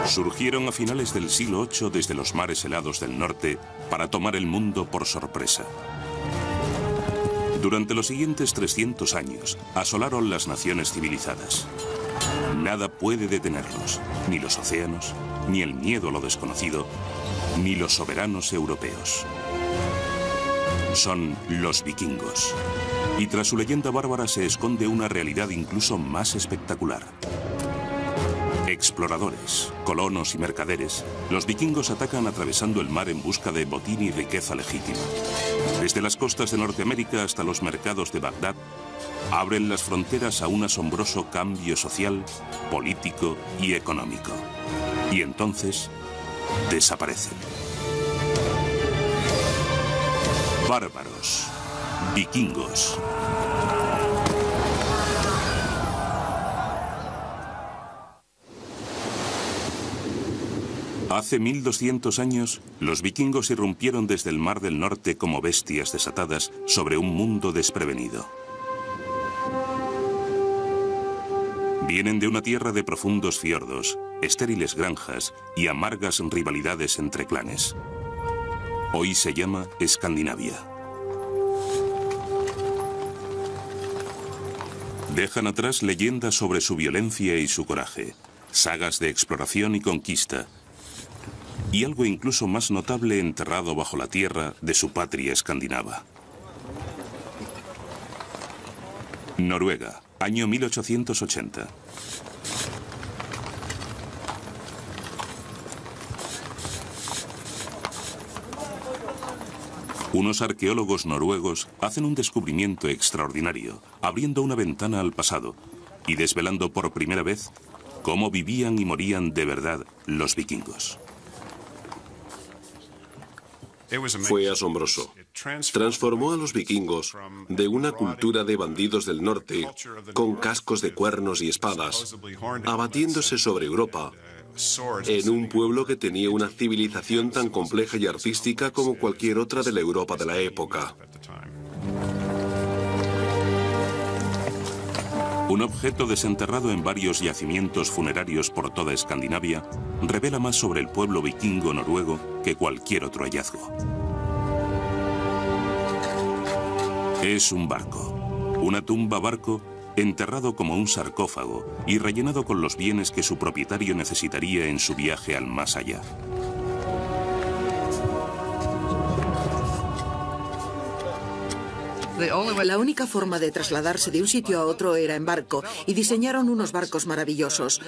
Surgieron a finales del siglo VIII desde los mares helados del norte para tomar el mundo por sorpresa. Durante los siguientes 300 años asolaron las naciones civilizadas. Nada puede detenerlos, ni los océanos, ni el miedo a lo desconocido, ni los soberanos europeos. Son los vikingos. Y tras su leyenda bárbara se esconde una realidad incluso más espectacular. Exploradores, colonos y mercaderes, los vikingos atacan atravesando el mar en busca de botín y riqueza legítima. Desde las costas de Norteamérica hasta los mercados de Bagdad, abren las fronteras a un asombroso cambio social, político y económico. Y entonces, desaparecen. Bárbaros, vikingos. Hace 1200 años, los vikingos irrumpieron desde el Mar del Norte como bestias desatadas sobre un mundo desprevenido. Vienen de una tierra de profundos fiordos, estériles granjas y amargas rivalidades entre clanes. Hoy se llama Escandinavia. Dejan atrás leyendas sobre su violencia y su coraje, sagas de exploración y conquista, y algo incluso más notable enterrado bajo la tierra de su patria escandinava. Noruega, año 1880. Unos arqueólogos noruegos hacen un descubrimiento extraordinario, abriendo una ventana al pasado y desvelando por primera vez cómo vivían y morían de verdad los vikingos. Fue asombroso. Transformó a los vikingos de una cultura de bandidos del norte, con cascos de cuernos y espadas, abatiéndose sobre Europa, en un pueblo que tenía una civilización tan compleja y artística como cualquier otra de la Europa de la época. Un objeto desenterrado en varios yacimientos funerarios por toda Escandinavia revela más sobre el pueblo vikingo noruego que cualquier otro hallazgo. Es un barco, una tumba barco enterrado como un sarcófago y rellenado con los bienes que su propietario necesitaría en su viaje al más allá. La única forma de trasladarse de un sitio a otro era en barco, y diseñaron unos barcos maravillosos.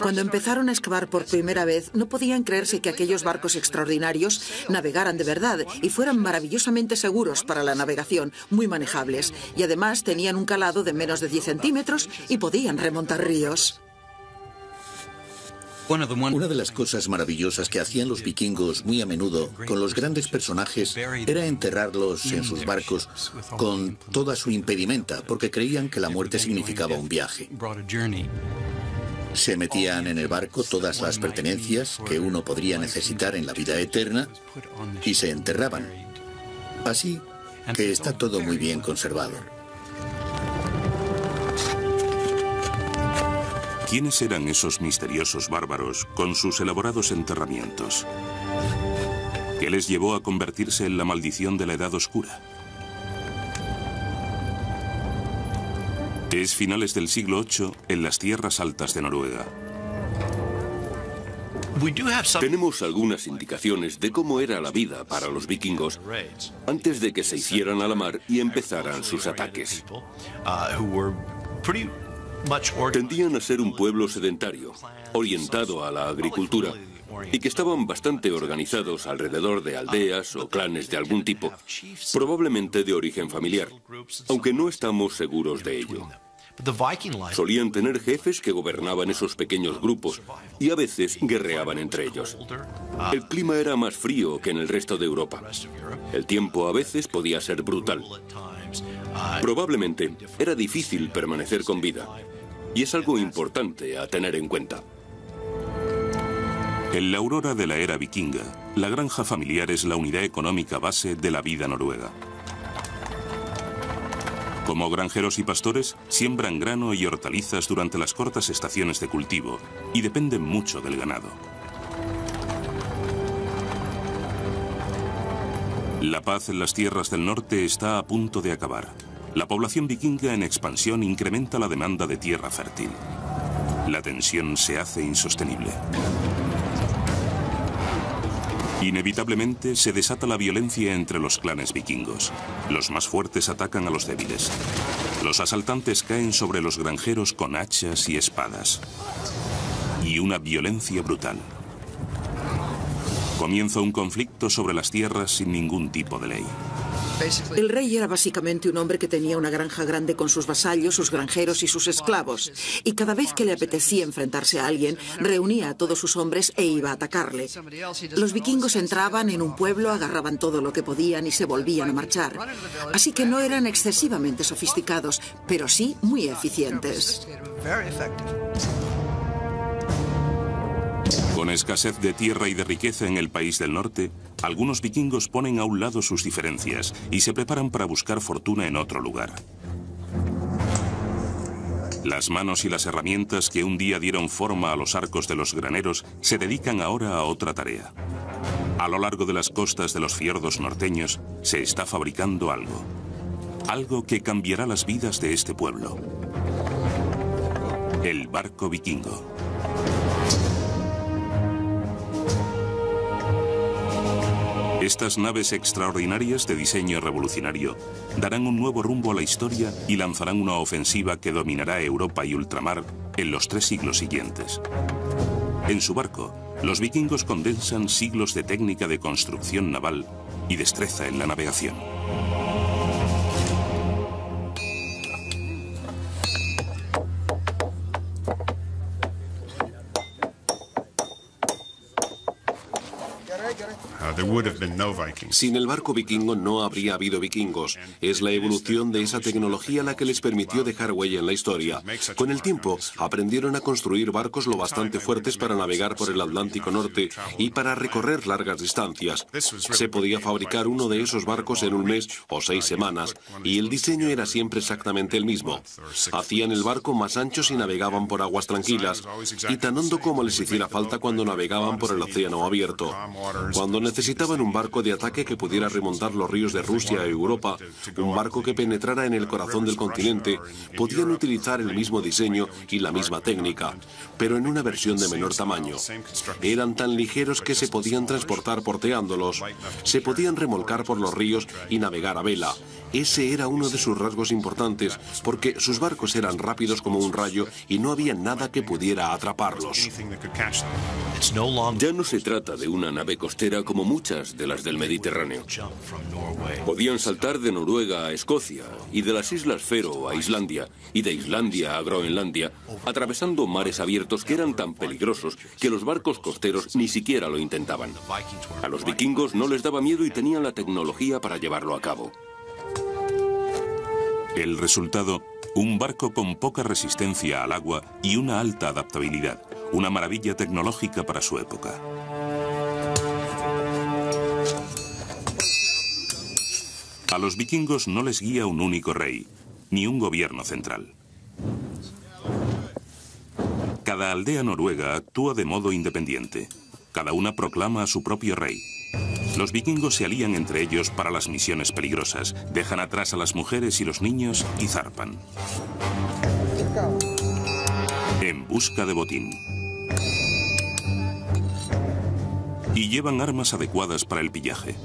Cuando empezaron a excavar por primera vez, no podían creerse que aquellos barcos extraordinarios navegaran de verdad y fueran maravillosamente seguros para la navegación, muy manejables. Y además tenían un calado de menos de 10 centímetros y podían remontar ríos. Una de las cosas maravillosas que hacían los vikingos muy a menudo con los grandes personajes era enterrarlos en sus barcos con toda su impedimenta, porque creían que la muerte significaba un viaje. Se metían en el barco todas las pertenencias que uno podría necesitar en la vida eterna y se enterraban. Así que está todo muy bien conservado. ¿Quiénes eran esos misteriosos bárbaros con sus elaborados enterramientos? ¿Qué les llevó a convertirse en la maldición de la Edad Oscura? Es finales del siglo VIII en las tierras altas de Noruega. Tenemos algunas indicaciones de cómo era la vida para los vikingos antes de que se hicieran a la mar y empezaran sus ataques. Tendían a ser un pueblo sedentario, orientado a la agricultura, y que estaban bastante organizados alrededor de aldeas o clanes de algún tipo, probablemente de origen familiar, aunque no estamos seguros de ello. Solían tener jefes que gobernaban esos pequeños grupos y a veces guerreaban entre ellos. El clima era más frío que en el resto de Europa. El tiempo a veces podía ser brutal. Probablemente era difícil permanecer con vida, y es algo importante a tener en cuenta. En la aurora de la era vikinga, la granja familiar es la unidad económica base de la vida noruega. Como granjeros y pastores, siembran grano y hortalizas durante las cortas estaciones de cultivo y dependen mucho del ganado. La paz en las tierras del norte está a punto de acabar. La población vikinga en expansión incrementa la demanda de tierra fértil. La tensión se hace insostenible. Inevitablemente se desata la violencia entre los clanes vikingos. Los más fuertes atacan a los débiles. Los asaltantes caen sobre los granjeros con hachas y espadas. Y una violencia brutal. Comienza un conflicto sobre las tierras sin ningún tipo de ley. El rey era básicamente un hombre que tenía una granja grande con sus vasallos, sus granjeros y sus esclavos. Y cada vez que le apetecía enfrentarse a alguien, reunía a todos sus hombres e iba a atacarle. Los vikingos entraban en un pueblo, agarraban todo lo que podían y se volvían a marchar. Así que no eran excesivamente sofisticados, pero sí muy eficientes. Con escasez de tierra y de riqueza en el país del norte, algunos vikingos ponen a un lado sus diferencias y se preparan para buscar fortuna en otro lugar. Las manos y las herramientas que un día dieron forma a los arcos de los graneros se dedican ahora a otra tarea. A lo largo de las costas de los fiordos norteños se está fabricando algo. Algo que cambiará las vidas de este pueblo. El barco vikingo. Estas naves extraordinarias de diseño revolucionario darán un nuevo rumbo a la historia y lanzarán una ofensiva que dominará Europa y ultramar en los 3 siglos siguientes. En su barco, los vikingos condensan siglos de técnica de construcción naval y destreza en la navegación. Sin el barco vikingo no habría habido vikingos. Es la evolución de esa tecnología la que les permitió dejar huella en la historia. Con el tiempo, aprendieron a construir barcos lo bastante fuertes para navegar por el Atlántico Norte y para recorrer largas distancias. Se podía fabricar uno de esos barcos en un mes o 6 semanas, y el diseño era siempre exactamente el mismo. Hacían el barco más ancho si navegaban por aguas tranquilas, y tan hondo como les hiciera falta cuando navegaban por el océano abierto. Cuando necesitaban un barco de ataque que pudiera remontar los ríos de Rusia a Europa, un barco que penetrara en el corazón del continente, podían utilizar el mismo diseño y la misma técnica, pero en una versión de menor tamaño. Eran tan ligeros que se podían transportar porteándolos, se podían remolcar por los ríos y navegar a vela. Ese era uno de sus rasgos importantes, porque sus barcos eran rápidos como un rayo y no había nada que pudiera atraparlos. Ya no se trata de una nave costera como muchas de las del Mediterráneo. Podían saltar de Noruega a Escocia, y de las Islas Fero a Islandia, y de Islandia a Groenlandia, atravesando mares abiertos que eran tan peligrosos que los barcos costeros ni siquiera lo intentaban. A los vikingos no les daba miedo y tenían la tecnología para llevarlo a cabo. El resultado, un barco con poca resistencia al agua y una alta adaptabilidad, una maravilla tecnológica para su época. A los vikingos no les guía un único rey, ni un gobierno central. Cada aldea noruega actúa de modo independiente. Cada una proclama a su propio rey. Los vikingos se alían entre ellos para las misiones peligrosas, dejan atrás a las mujeres y los niños y zarpan. En busca de botín. Y llevan armas adecuadas para el pillaje.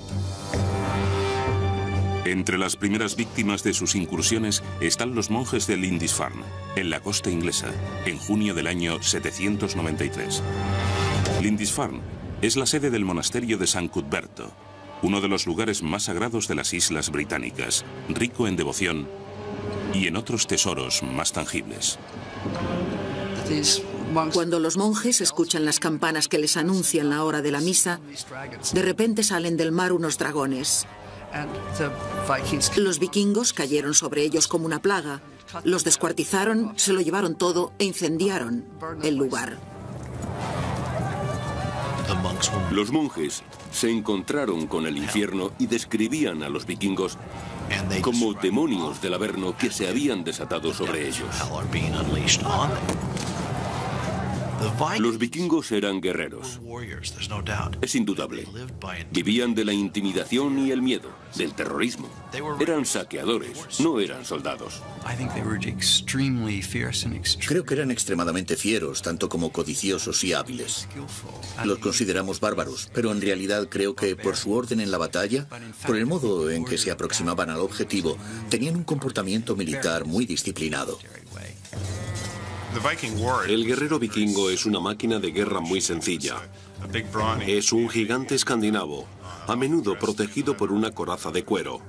Entre las primeras víctimas de sus incursiones están los monjes de Lindisfarne, en la costa inglesa, en junio del año 793. Lindisfarne es la sede del monasterio de San Cuthberto, uno de los lugares más sagrados de las islas británicas, rico en devoción y en otros tesoros más tangibles. Cuando los monjes escuchan las campanas que les anuncian la hora de la misa, de repente salen del mar unos dragones. Los vikingos cayeron sobre ellos como una plaga, los descuartizaron, se lo llevaron todo e incendiaron el lugar. Los monjes se encontraron con el infierno y describían a los vikingos como demonios del Averno que se habían desatado sobre ellos. Los vikingos eran guerreros. Es indudable. Vivían de la intimidación y el miedo, del terrorismo. Eran saqueadores, no eran soldados. Creo que eran extremadamente fieros, tanto como codiciosos y hábiles. Los consideramos bárbaros, pero en realidad creo que por su orden en la batalla, por el modo en que se aproximaban al objetivo, tenían un comportamiento militar muy disciplinado. El guerrero vikingo es una máquina de guerra muy sencilla. Es un gigante escandinavo, a menudo protegido por una coraza de cuero.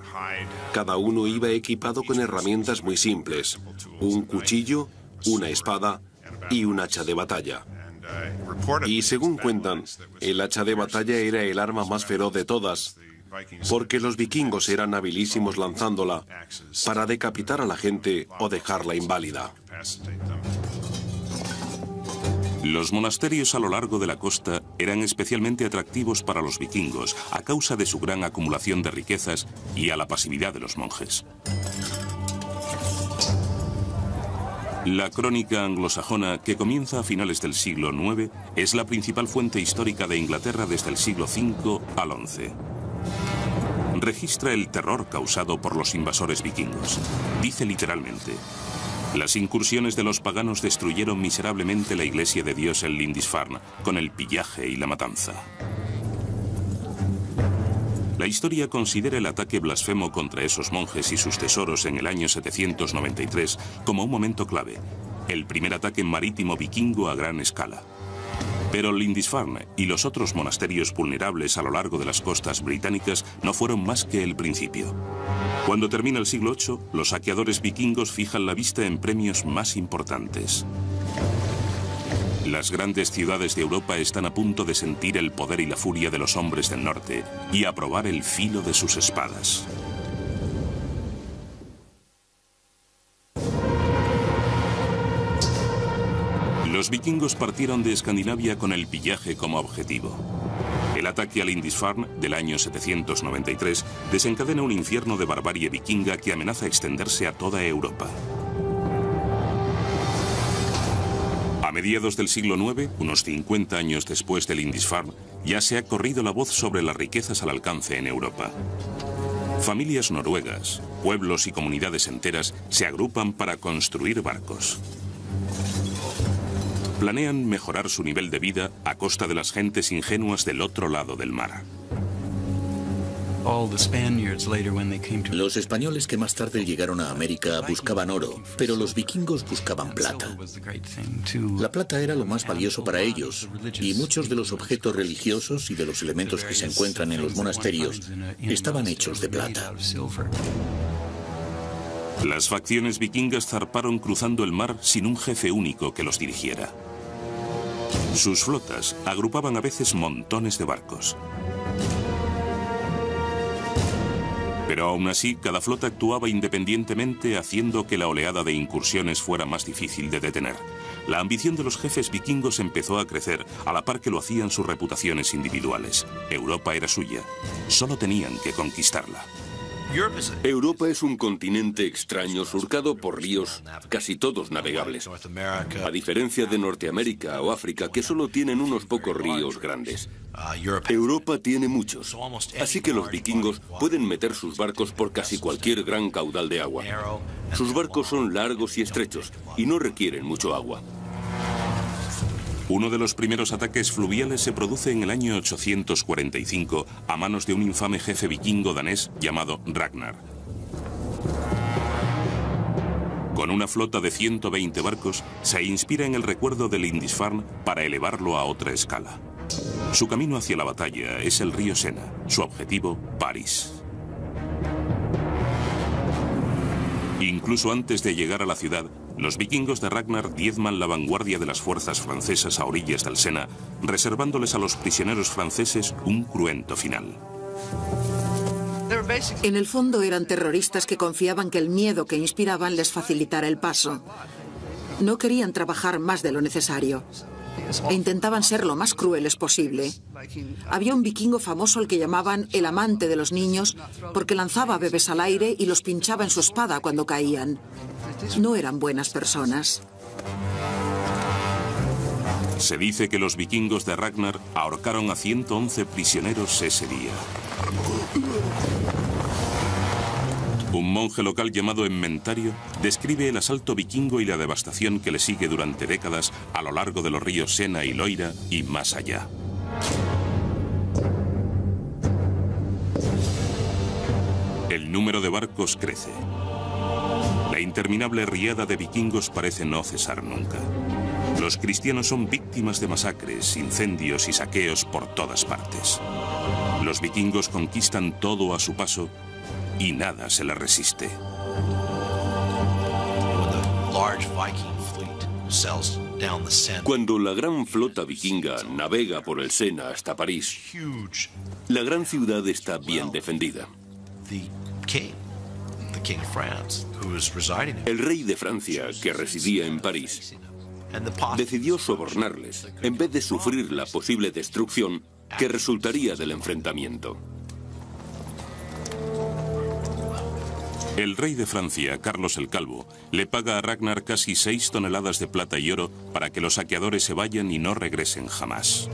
Cada uno iba equipado con herramientas muy simples: un cuchillo, una espada y un hacha de batalla. Y según cuentan, el hacha de batalla era el arma más feroz de todas, porque los vikingos eran habilísimos lanzándola para decapitar a la gente o dejarla inválida. Los monasterios a lo largo de la costa eran especialmente atractivos para los vikingos a causa de su gran acumulación de riquezas y a la pasividad de los monjes. La crónica anglosajona, que comienza a finales del siglo IX, es la principal fuente histórica de Inglaterra desde el siglo V al XI. Registra el terror causado por los invasores vikingos. Dice literalmente: las incursiones de los paganos destruyeron miserablemente la iglesia de Dios en Lindisfarne, con el pillaje y la matanza. La historia considera el ataque blasfemo contra esos monjes y sus tesoros en el año 793 como un momento clave, el primer ataque marítimo vikingo a gran escala. Pero Lindisfarne y los otros monasterios vulnerables a lo largo de las costas británicas no fueron más que el principio. Cuando termina el siglo VIII, los saqueadores vikingos fijan la vista en premios más importantes. Las grandes ciudades de Europa están a punto de sentir el poder y la furia de los hombres del norte y a probar el filo de sus espadas. Los vikingos partieron de Escandinavia con el pillaje como objetivo. El ataque a Lindisfarne del año 793 desencadena un infierno de barbarie vikinga que amenaza extenderse a toda Europa. A mediados del siglo IX, unos 50 años después de Lindisfarne, ya se ha corrido la voz sobre las riquezas al alcance en Europa. Familias noruegas, pueblos y comunidades enteras se agrupan para construir barcos. Planean mejorar su nivel de vida a costa de las gentes ingenuas del otro lado del mar. Los españoles que más tarde llegaron a América buscaban oro, pero los vikingos buscaban plata. La plata era lo más valioso para ellos, y muchos de los objetos religiosos y de los elementos que se encuentran en los monasterios estaban hechos de plata. Las facciones vikingas zarparon cruzando el mar sin un jefe único que los dirigiera. Sus flotas agrupaban a veces montones de barcos. Pero aún así, cada flota actuaba independientemente, haciendo que la oleada de incursiones fuera más difícil de detener. La ambición de los jefes vikingos empezó a crecer, a la par que lo hacían sus reputaciones individuales. Europa era suya. Solo tenían que conquistarla. Europa es un continente extraño surcado por ríos, casi todos navegables. A diferencia de Norteamérica o África, que solo tienen unos pocos ríos grandes. Europa tiene muchos, así que los vikingos pueden meter sus barcos por casi cualquier gran caudal de agua. Sus barcos son largos y estrechos y no requieren mucho agua. Uno de los primeros ataques fluviales se produce en el año 845 a manos de un infame jefe vikingo danés llamado Ragnar. Con una flota de 120 barcos, se inspira en el recuerdo de Lindisfarne para elevarlo a otra escala. Su camino hacia la batalla es el río Sena, su objetivo, París. Incluso antes de llegar a la ciudad, los vikingos de Ragnar diezman la vanguardia de las fuerzas francesas a orillas del Sena, reservándoles a los prisioneros franceses un cruento final. En el fondo eran terroristas que confiaban que el miedo que inspiraban les facilitara el paso. No querían trabajar más de lo necesario. e intentaban ser lo más crueles posible. Había un vikingo famoso al que llamaban el amante de los niños porque lanzaba bebés al aire y los pinchaba en su espada cuando caían. No eran buenas personas. Se dice que los vikingos de Ragnar ahorcaron a 111 prisioneros ese día. Un monje local llamado Enmentario describe el asalto vikingo y la devastación que le sigue durante décadas a lo largo de los ríos Sena y Loira y más allá. El número de barcos crece. La interminable riada de vikingos parece no cesar nunca. Los cristianos son víctimas de masacres, incendios y saqueos por todas partes. Los vikingos conquistan todo a su paso y nada se les resiste. Cuando la gran flota vikinga navega por el Sena hasta París, la gran ciudad está bien defendida. El rey de Francia, que residía en París, decidió sobornarles en vez de sufrir la posible destrucción que resultaría del enfrentamiento. El rey de Francia, Carlos el Calvo, le paga a Ragnar casi 6 toneladas de plata y oro para que los saqueadores se vayan y no regresen jamás.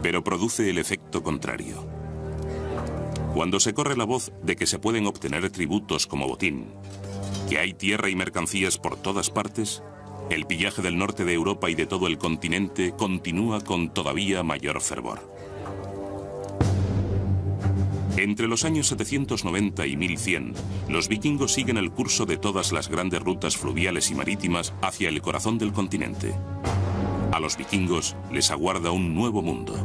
Pero produce el efecto contrario. Cuando se corre la voz de que se pueden obtener tributos como botín, que hay tierra y mercancías por todas partes, el pillaje del norte de Europa y de todo el continente continúa con todavía mayor fervor. Entre los años 790 y 1100, los vikingos siguen el curso de todas las grandes rutas fluviales y marítimas hacia el corazón del continente. A los vikingos les aguarda un nuevo mundo.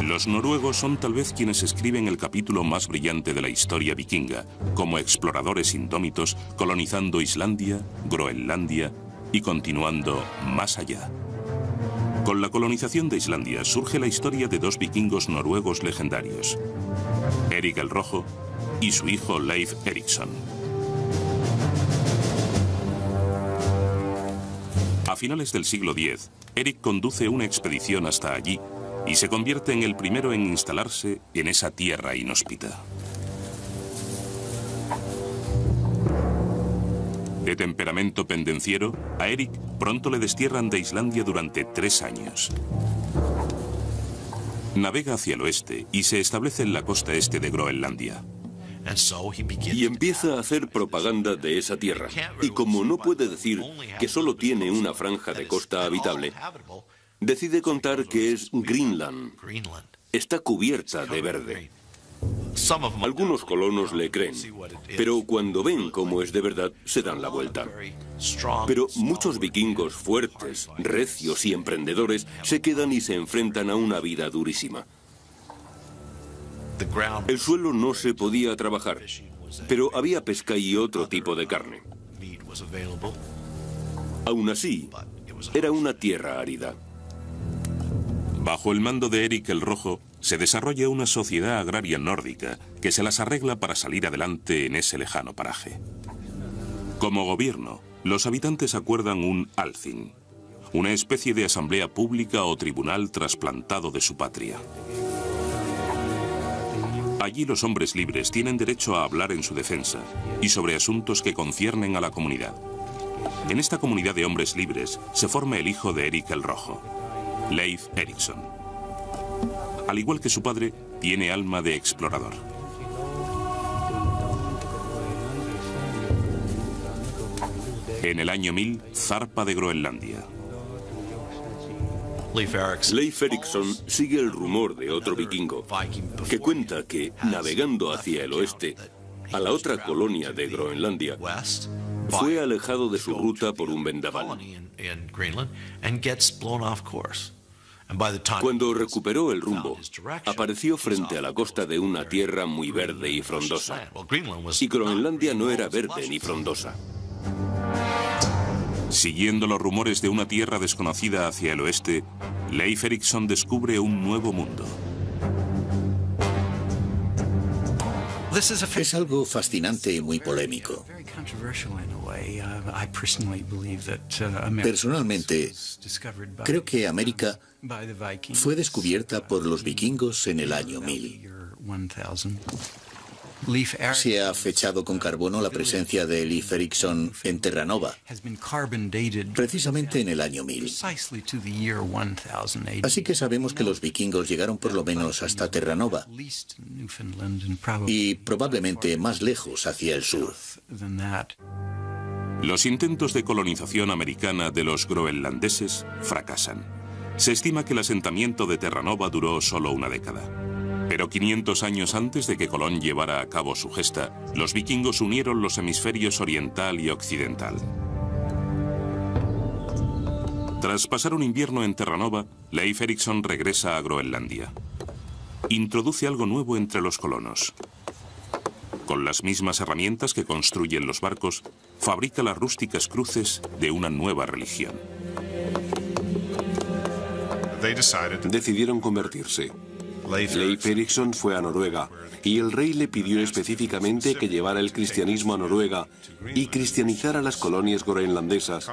Los noruegos son tal vez quienes escriben el capítulo más brillante de la historia vikinga, como exploradores indómitos colonizando Islandia, Groenlandia y continuando más allá. Con la colonización de Islandia surge la historia de 2 vikingos noruegos legendarios, Erik el Rojo y su hijo Leif Erikson. A finales del siglo X, Erik conduce una expedición hasta allí y se convierte en el primero en instalarse en esa tierra inhóspita. De temperamento pendenciero, a Erik pronto le destierran de Islandia durante 3 años. Navega hacia el oeste y se establece en la costa este de Groenlandia. Y empieza a hacer propaganda de esa tierra. Y como no puede decir que solo tiene una franja de costa habitable, decide contar que es Greenland. Está cubierta de verde. Algunos colonos le creen, pero cuando ven cómo es de verdad, se dan la vuelta. Pero muchos vikingos fuertes, recios y emprendedores se quedan y se enfrentan a una vida durísima. El suelo no se podía trabajar, pero había pesca y otro tipo de carne. Aún así, era una tierra árida. Bajo el mando de Erik el Rojo, se desarrolla una sociedad agraria nórdica que se las arregla para salir adelante en ese lejano paraje. Como gobierno, los habitantes acuerdan un Althing, una especie de asamblea pública o tribunal trasplantado de su patria. Allí los hombres libres tienen derecho a hablar en su defensa y sobre asuntos que conciernen a la comunidad. En esta comunidad de hombres libres se forma el hijo de Erik el Rojo, Leif Erikson. Al igual que su padre, tiene alma de explorador. En el año 1000, zarpa de Groenlandia. Leif Erikson sigue el rumor de otro vikingo, que cuenta que, navegando hacia el oeste, a la otra colonia de Groenlandia, fue alejado de su ruta por un vendaval. Cuando recuperó el rumbo, apareció frente a la costa de una tierra muy verde y frondosa. Y Groenlandia no era verde ni frondosa. Siguiendo los rumores de una tierra desconocida hacia el oeste, Leif Erikson descubre un nuevo mundo. Es algo fascinante y muy polémico. Personalmente, creo que América fue descubierta por los vikingos en el año 1000. Se ha fechado con carbono la presencia de Leif Erikson en Terranova, precisamente en el año 1000. Así que sabemos que los vikingos llegaron por lo menos hasta Terranova y probablemente más lejos hacia el sur. Los intentos de colonización americana de los groenlandeses fracasan. Se estima que el asentamiento de Terranova duró solo una década. Pero 500 años antes de que Colón llevara a cabo su gesta, los vikingos unieron los hemisferios oriental y occidental. Tras pasar un invierno en Terranova, Leif Erikson regresa a Groenlandia. Introduce algo nuevo entre los colonos. Con las mismas herramientas que construyen los barcos, fabrica las rústicas cruces de una nueva religión. Decidieron convertirse. Leif Erikson fue a Noruega y el rey le pidió específicamente que llevara el cristianismo a Noruega y cristianizara las colonias groenlandesas,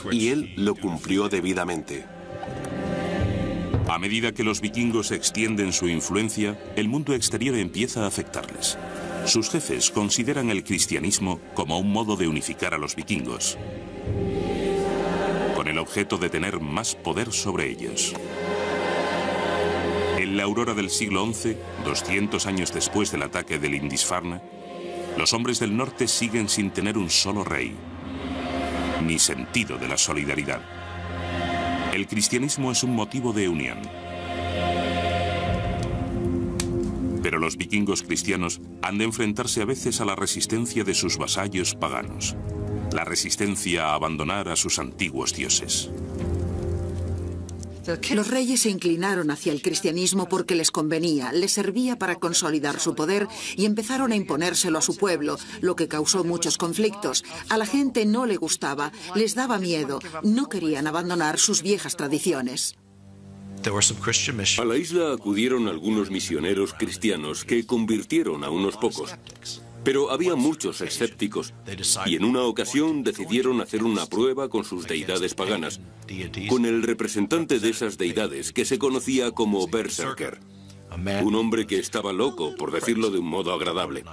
y él lo cumplió debidamente. A medida que los vikingos extienden su influencia, el mundo exterior empieza a afectarles. Sus jefes consideran el cristianismo como un modo de unificar a los vikingos, con el objeto de tener más poder sobre ellos. En la aurora del siglo XI, 200 años después del ataque de Lindisfarne, los hombres del norte siguen sin tener un solo rey, ni sentido de la solidaridad. El cristianismo es un motivo de unión. Pero los vikingos cristianos han de enfrentarse a veces a la resistencia de sus vasallos paganos, la resistencia a abandonar a sus antiguos dioses. Los reyes se inclinaron hacia el cristianismo porque les convenía, les servía para consolidar su poder y empezaron a imponérselo a su pueblo, lo que causó muchos conflictos. A la gente no le gustaba, les daba miedo, no querían abandonar sus viejas tradiciones. A la isla acudieron algunos misioneros cristianos que convirtieron a unos pocos. Pero había muchos escépticos y en una ocasión decidieron hacer una prueba con sus deidades paganas, con el representante de esas deidades que se conocía como Berserker, un hombre que estaba loco, por decirlo de un modo agradable.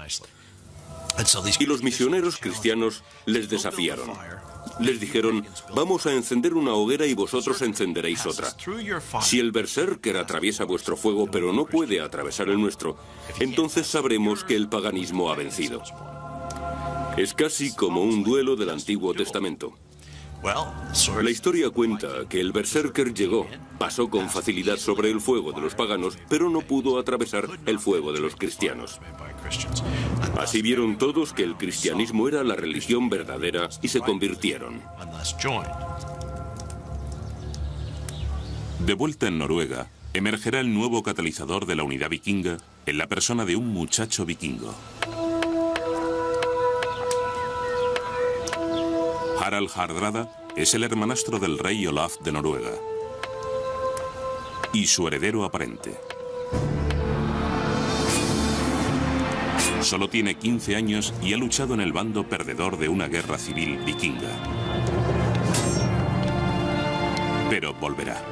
Y los misioneros cristianos les desafiaron. Les dijeron: vamos a encender una hoguera y vosotros encenderéis otra. Si el berserker atraviesa vuestro fuego pero no puede atravesar el nuestro, entonces sabremos que el paganismo ha vencido. Es casi como un duelo del Antiguo Testamento. La historia cuenta que el berserker llegó, pasó con facilidad sobre el fuego de los paganos, pero no pudo atravesar el fuego de los cristianos. Así vieron todos que el cristianismo era la religión verdadera y se convirtieron. De vuelta en Noruega, emergerá el nuevo catalizador de la unidad vikinga en la persona de un muchacho vikingo. Harald Hardrada es el hermanastro del rey Olaf de Noruega y su heredero aparente. Solo tiene 15 años y ha luchado en el bando perdedor de una guerra civil vikinga. Pero volverá.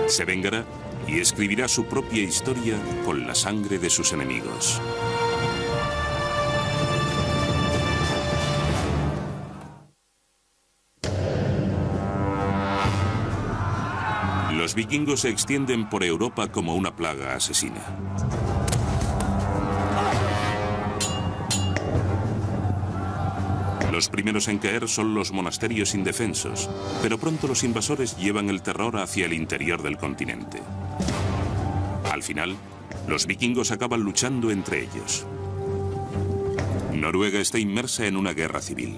Se vengará y escribirá su propia historia con la sangre de sus enemigos. Los vikingos se extienden por Europa como una plaga asesina. Los primeros en caer son los monasterios indefensos, pero pronto los invasores llevan el terror hacia el interior del continente. Al final, los vikingos acaban luchando entre ellos. Noruega está inmersa en una guerra civil.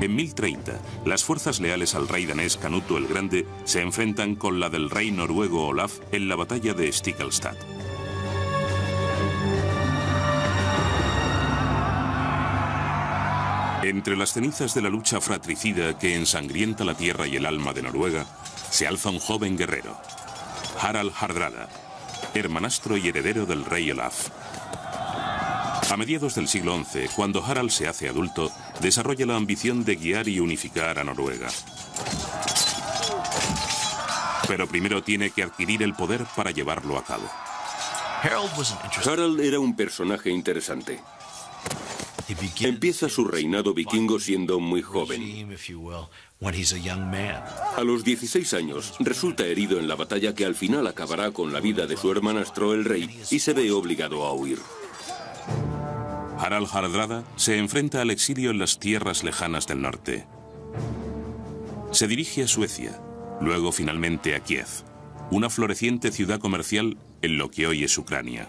En 1030, las fuerzas leales al rey danés Canuto el Grande se enfrentan con la del rey noruego Olaf en la batalla de Stiklestad. Entre las cenizas de la lucha fratricida que ensangrienta la tierra y el alma de Noruega, se alza un joven guerrero, Harald Hardrada, hermanastro y heredero del rey Olaf. A mediados del siglo XI, cuando Harald se hace adulto, desarrolla la ambición de guiar y unificar a Noruega. Pero primero tiene que adquirir el poder para llevarlo a cabo. Harald era un personaje interesante. Empieza su reinado vikingo siendo muy joven. A los 16 años, resulta herido en la batalla que al final acabará con la vida de su hermanastro el rey y se ve obligado a huir. Harald Hardrada se enfrenta al exilio en las tierras lejanas del norte. Se dirige a Suecia, luego finalmente a Kiev, una floreciente ciudad comercial en lo que hoy es Ucrania.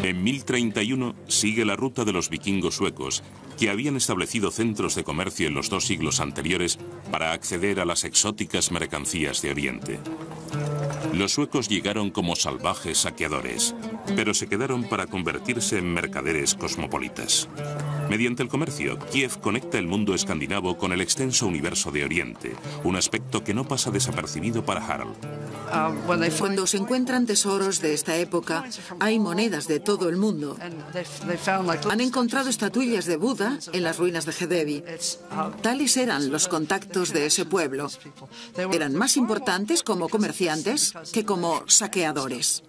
En 1031 sigue la ruta de los vikingos suecos, que habían establecido centros de comercio en los 2 siglos anteriores para acceder a las exóticas mercancías de Oriente. Los suecos llegaron como salvajes saqueadores, pero se quedaron para convertirse en mercaderes cosmopolitas. Mediante el comercio, Kiev conecta el mundo escandinavo con el extenso universo de Oriente, un aspecto que no pasa desapercibido para Harald. Cuando se encuentran tesoros de esta época, hay monedas de todo el mundo. Han encontrado estatuillas de Buda en las ruinas de Hedevi. Tales eran los contactos de ese pueblo. Eran más importantes como comerciantes que como saqueadores.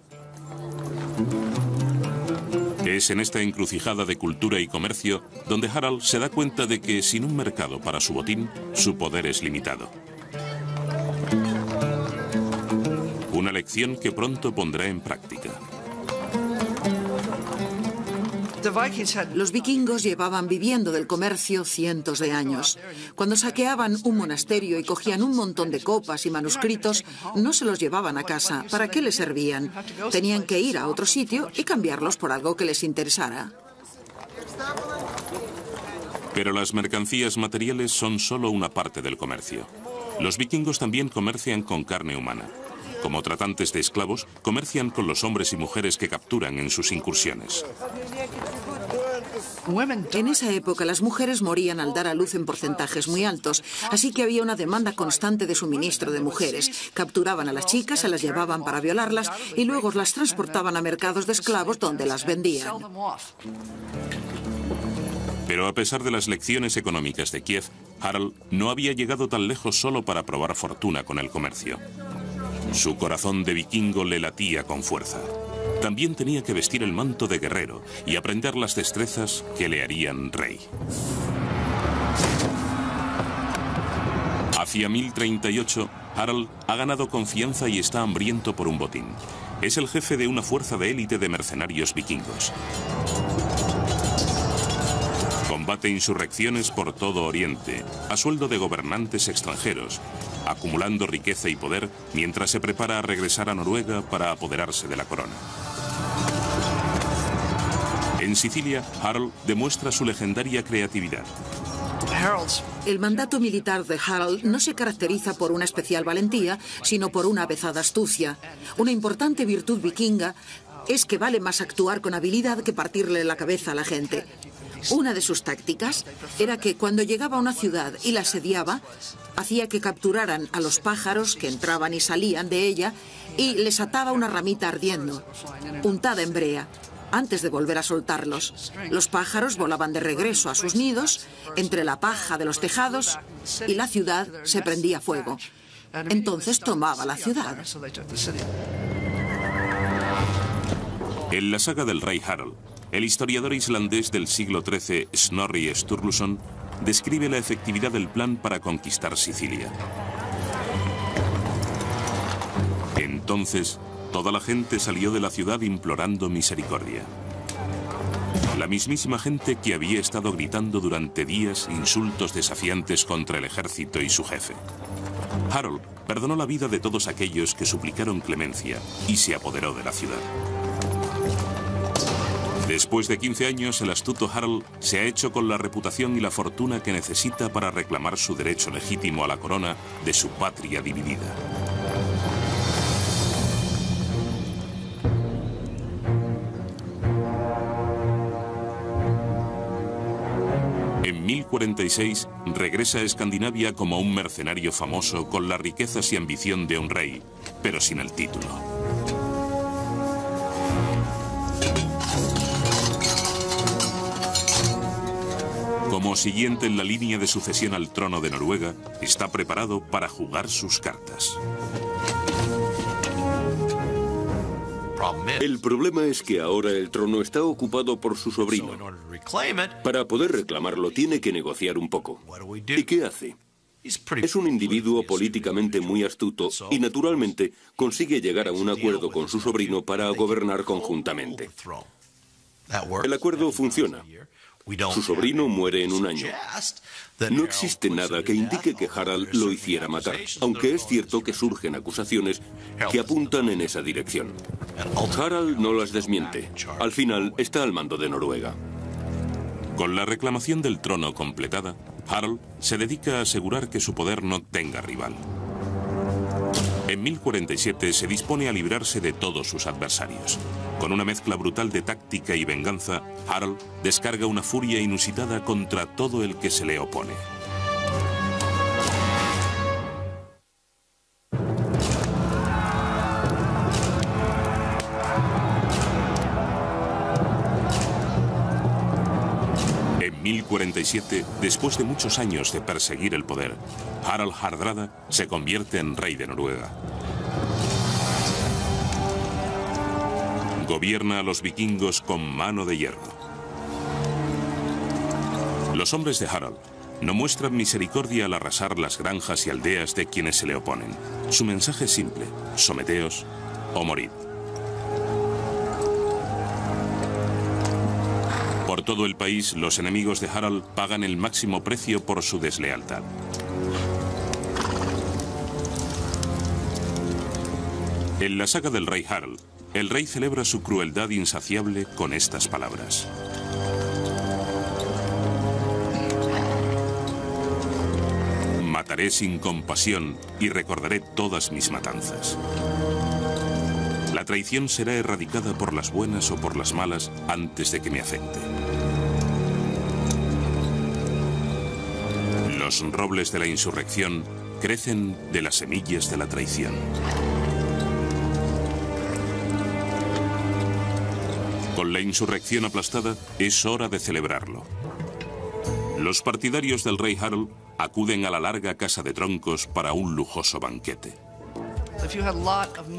Es en esta encrucijada de cultura y comercio donde Harald se da cuenta de que sin un mercado para su botín, su poder es limitado. Una lección que pronto pondrá en práctica. Los vikingos llevaban viviendo del comercio cientos de años. Cuando saqueaban un monasterio y cogían un montón de copas y manuscritos, no se los llevaban a casa. ¿Para qué les servían? Tenían que ir a otro sitio y cambiarlos por algo que les interesara. Pero las mercancías materiales son solo una parte del comercio. Los vikingos también comercian con carne humana. Como tratantes de esclavos, comercian con los hombres y mujeres que capturan en sus incursiones. En esa época las mujeres morían al dar a luz en porcentajes muy altos, así que había una demanda constante de suministro de mujeres. Capturaban a las chicas, se las llevaban para violarlas y luego las transportaban a mercados de esclavos donde las vendían. Pero a pesar de las lecciones económicas de Kiev, Harald no había llegado tan lejos solo para probar fortuna con el comercio. Su corazón de vikingo le latía con fuerza. También tenía que vestir el manto de guerrero y aprender las destrezas que le harían rey. Hacia 1038, Harald ha ganado confianza y está hambriento por un botín. Es el jefe de una fuerza de élite de mercenarios vikingos. Combate insurrecciones por todo Oriente, a sueldo de gobernantes extranjeros, acumulando riqueza y poder mientras se prepara a regresar a Noruega para apoderarse de la corona. En Sicilia, Harald demuestra su legendaria creatividad. El mandato militar de Harald no se caracteriza por una especial valentía, sino por una avezada astucia. Una importante virtud vikinga es que vale más actuar con habilidad que partirle la cabeza a la gente. Una de sus tácticas era que cuando llegaba a una ciudad y la asediaba, hacía que capturaran a los pájaros que entraban y salían de ella y les ataba una ramita ardiendo, untada en brea, antes de volver a soltarlos. Los pájaros volaban de regreso a sus nidos, entre la paja de los tejados, y la ciudad se prendía fuego. Entonces tomaba la ciudad. En la saga del rey Harald, el historiador islandés del siglo XIII, Snorri Sturluson, describe la efectividad del plan para conquistar Sicilia. Entonces, toda la gente salió de la ciudad implorando misericordia. La mismísima gente que había estado gritando durante días insultos desafiantes contra el ejército y su jefe. Harald perdonó la vida de todos aquellos que suplicaron clemencia y se apoderó de la ciudad. Después de 15 años, el astuto Harald se ha hecho con la reputación y la fortuna que necesita para reclamar su derecho legítimo a la corona de su patria dividida. En 1046 regresa a Escandinavia como un mercenario famoso con las riquezas y ambición de un rey, pero sin el título. como siguiente en la línea de sucesión al trono de Noruega, está preparado para jugar sus cartas. El problema es que ahora el trono está ocupado por su sobrino. Para poder reclamarlo tiene que negociar un poco. ¿Y qué hace? Es un individuo políticamente muy astuto y naturalmente consigue llegar a un acuerdo con su sobrino para gobernar conjuntamente. El acuerdo funciona. Su sobrino muere en un año. No existe nada que indique que Harald lo hiciera matar, aunque es cierto que surgen acusaciones que apuntan en esa dirección. Harald no las desmiente. Al final está al mando de Noruega. Con la reclamación del trono completada, Harald se dedica a asegurar que su poder no tenga rival. En 1047 se dispone a librarse de todos sus adversarios. Con una mezcla brutal de táctica y venganza, Harald descarga una furia inusitada contra todo el que se le opone. En 1047, después de muchos años de perseguir el poder, Harald Hardrada se convierte en rey de Noruega. Gobierna a los vikingos con mano de hierro. Los hombres de Harald no muestran misericordia al arrasar las granjas y aldeas de quienes se le oponen. Su mensaje es simple: someteos o morid. Por todo el país, los enemigos de Harald pagan el máximo precio por su deslealtad. En la saga del rey Harald, el rey celebra su crueldad insaciable con estas palabras: mataré sin compasión y recordaré todas mis matanzas. La traición será erradicada por las buenas o por las malas antes de que me afecte. Los robles de la insurrección crecen de las semillas de la traición. Con la insurrección aplastada, es hora de celebrarlo. Los partidarios del rey Harald acuden a la larga casa de troncos para un lujoso banquete.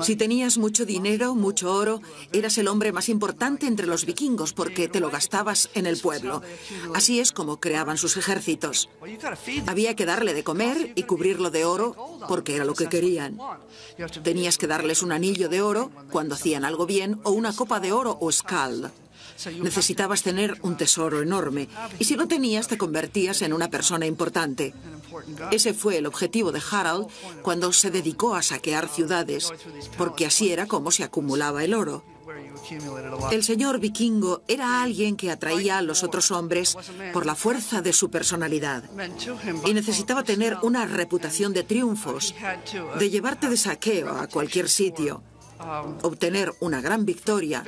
Si tenías mucho dinero, mucho oro, eras el hombre más importante entre los vikingos porque te lo gastabas en el pueblo. Así es como creaban sus ejércitos. Había que darle de comer y cubrirlo de oro porque era lo que querían. Tenías que darles un anillo de oro cuando hacían algo bien o una copa de oro o skald. Necesitabas tener un tesoro enorme y si lo tenías te convertías en una persona importante. Ese fue el objetivo de Harald cuando se dedicó a saquear ciudades, porque así era como se acumulaba el oro. El señor vikingo era alguien que atraía a los otros hombres por la fuerza de su personalidad y necesitaba tener una reputación de triunfos, de llevarte de saqueo a cualquier sitio, obtener una gran victoria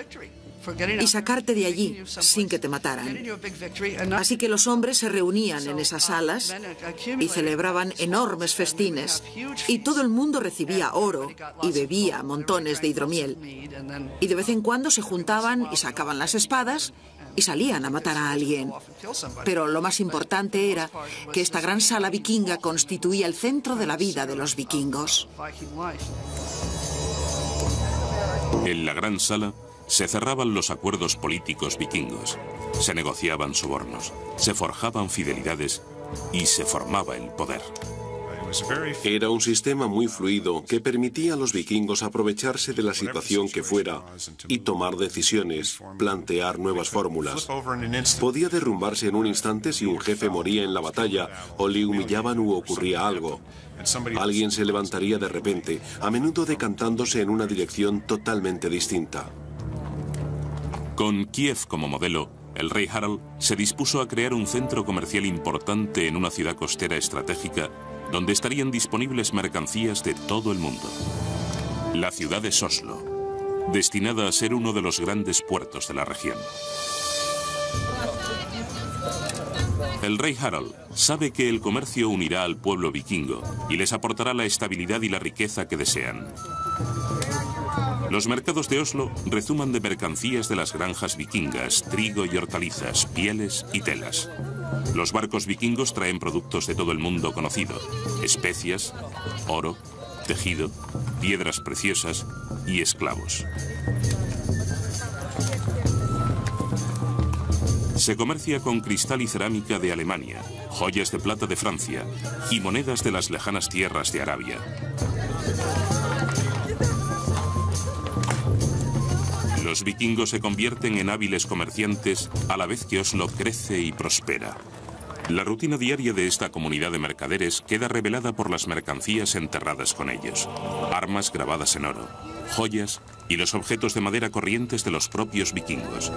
y sacarte de allí sin que te mataran. Así que los hombres se reunían en esas salas y celebraban enormes festines y todo el mundo recibía oro y bebía montones de hidromiel. Y de vez en cuando se juntaban y sacaban las espadas y salían a matar a alguien. Pero lo más importante era que esta gran sala vikinga constituía el centro de la vida de los vikingos. En la gran sala se cerraban los acuerdos políticos vikingos, se negociaban sobornos, se forjaban fidelidades y se formaba el poder. Era un sistema muy fluido que permitía a los vikingos aprovecharse de la situación que fuera y tomar decisiones, plantear nuevas fórmulas. Podía derrumbarse en un instante si un jefe moría en la batalla o le humillaban u ocurría algo. Alguien se levantaría de repente, a menudo decantándose en una dirección totalmente distinta. Con Kiev como modelo, el rey Harald se dispuso a crear un centro comercial importante en una ciudad costera estratégica donde estarían disponibles mercancías de todo el mundo. La ciudad de Oslo, destinada a ser uno de los grandes puertos de la región. El rey Harald sabe que el comercio unirá al pueblo vikingo y les aportará la estabilidad y la riqueza que desean. Los mercados de Oslo rezuman de mercancías de las granjas vikingas, trigo y hortalizas, pieles y telas. Los barcos vikingos traen productos de todo el mundo conocido: especias, oro, tejido, piedras preciosas y esclavos. Se comercia con cristal y cerámica de Alemania, joyas de plata de Francia y monedas de las lejanas tierras de Arabia. Los vikingos se convierten en hábiles comerciantes a la vez que Oslo crece y prospera. La rutina diaria de esta comunidad de mercaderes queda revelada por las mercancías enterradas con ellos: armas grabadas en oro, joyas y los objetos de madera corrientes de los propios vikingos.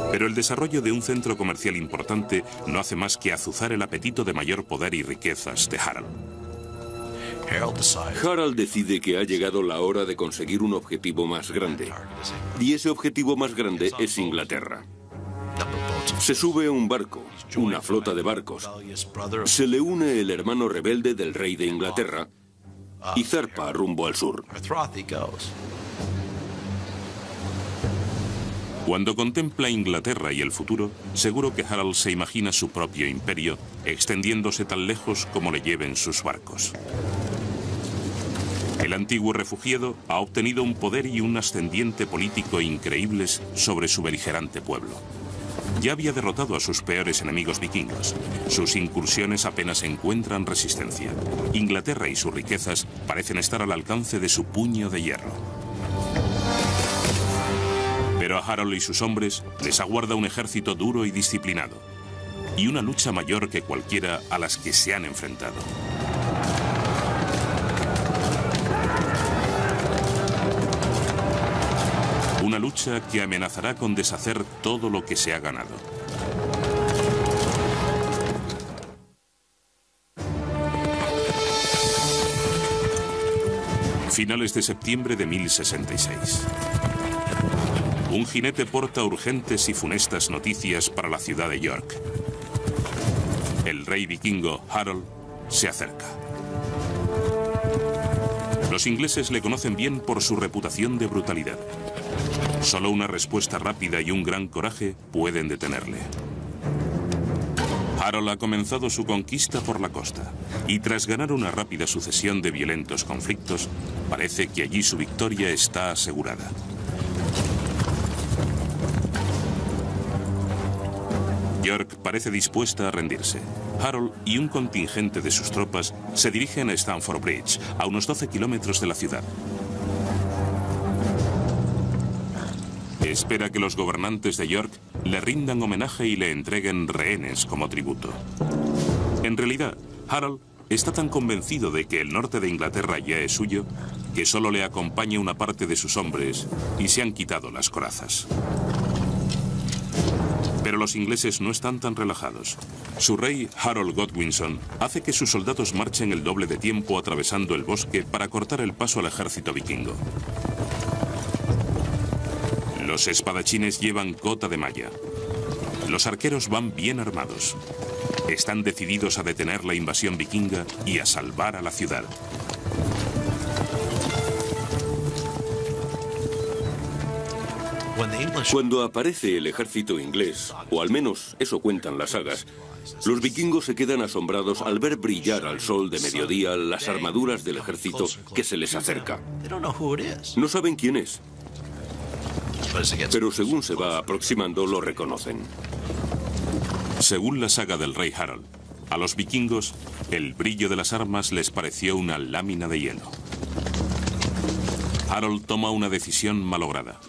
Pero el desarrollo de un centro comercial importante no hace más que azuzar el apetito de mayor poder y riquezas de Harald. Harald decide que ha llegado la hora de conseguir un objetivo más grande. Y ese objetivo más grande es Inglaterra. Se sube a un barco, una flota de barcos. Se le une el hermano rebelde del rey de Inglaterra y zarpa rumbo al sur. Cuando contempla Inglaterra y el futuro, seguro que Harald se imagina su propio imperio extendiéndose tan lejos como le lleven sus barcos. El antiguo refugiado ha obtenido un poder y un ascendiente político increíbles sobre su beligerante pueblo. Ya había derrotado a sus peores enemigos vikingos. Sus incursiones apenas encuentran resistencia. Inglaterra y sus riquezas parecen estar al alcance de su puño de hierro. Pero a Harald y sus hombres les aguarda un ejército duro y disciplinado, y una lucha mayor que cualquiera a las que se han enfrentado. Una lucha que amenazará con deshacer todo lo que se ha ganado. Finales de septiembre de 1066. Un jinete porta urgentes y funestas noticias para la ciudad de York. El rey vikingo Harald se acerca. Los ingleses le conocen bien por su reputación de brutalidad. Solo una respuesta rápida y un gran coraje pueden detenerle. Harald ha comenzado su conquista por la costa, y tras ganar una rápida sucesión de violentos conflictos, parece que allí su victoria está asegurada. York parece dispuesta a rendirse. Harald y un contingente de sus tropas se dirigen a Stamford Bridge, a unos 12 kilómetros de la ciudad. Espera que los gobernantes de York le rindan homenaje y le entreguen rehenes como tributo. En realidad, Harald está tan convencido de que el norte de Inglaterra ya es suyo, que solo le acompaña una parte de sus hombres y se han quitado las corazas. Pero los ingleses no están tan relajados. Su rey, Harold Godwinson, hace que sus soldados marchen el doble de tiempo atravesando el bosque para cortar el paso al ejército vikingo. Los espadachines llevan cota de malla. Los arqueros van bien armados. Están decididos a detener la invasión vikinga y a salvar a la ciudad. Cuando aparece el ejército inglés, o al menos eso cuentan las sagas, los vikingos se quedan asombrados al ver brillar al sol de mediodía las armaduras del ejército que se les acerca. No saben quién es, pero según se va aproximando lo reconocen. Según la saga del rey Harald, a los vikingos el brillo de las armas les pareció una lámina de hielo. Harald toma una decisión malograda.